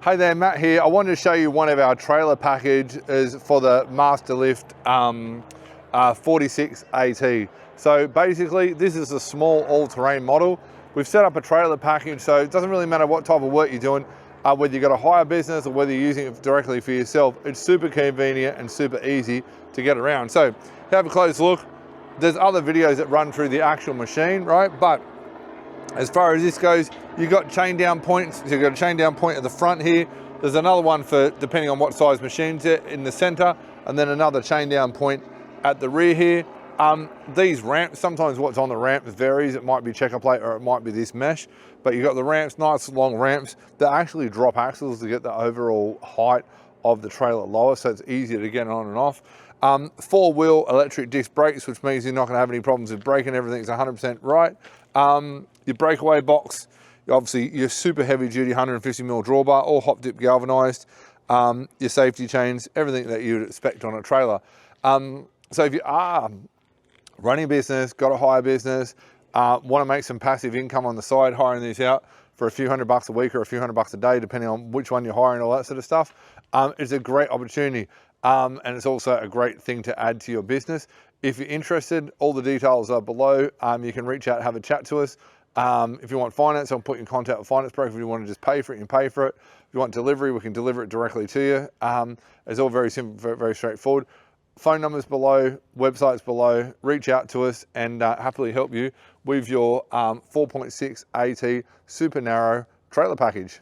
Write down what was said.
Hey there, Matt here. I wanted to show you one of our trailer packages for the Master Lift 46 AT. So basically, this is a small all-terrain model. We've set up a trailer package, so it doesn't really matter what type of work you're doing, whether you've got a hire business or whether you're using it directly for yourself. It's super convenient and super easy to get around. So have a close look. There's other videos that run through the actual machine, right? But as far as this goes, you've got chain down points. You've got a chain down point at the front here. There's another one for, depending on what size machines it in the center, and then another chain down point at the rear here. These ramps, sometimes what's on the ramp varies. It might be checker plate or it might be this mesh, but you've got the ramps, nice long ramps that actually drop axles to get the overall height of the trailer lower, so it's easier to get on and off. 4-wheel electric disc brakes, which means you're not going to have any problems with braking. Everything's 100% right. Your breakaway box, obviously your super heavy duty 150mm drawbar, all hop dip galvanized. Your safety chains, everything that you'd expect on a trailer. So if you are running a business, got a hire business, want to make some passive income on the side, hiring these out for a few $100 a week or a few $100 a day, depending on which one you're hiring, all that sort of stuff, it's a great opportunity. And it's also a great thing to add to your business. If you're interested, all the details are below. You can reach out, have a chat to us. If you want finance, I'll put you in contact with finance broker. If you want to just pay for it, you can pay for it. If you want delivery, we can deliver it directly to you. It's all very simple, very, very straightforward. Phone numbers below, websites below. Reach out to us and happily help you with your 4.6 AT super narrow trailer package.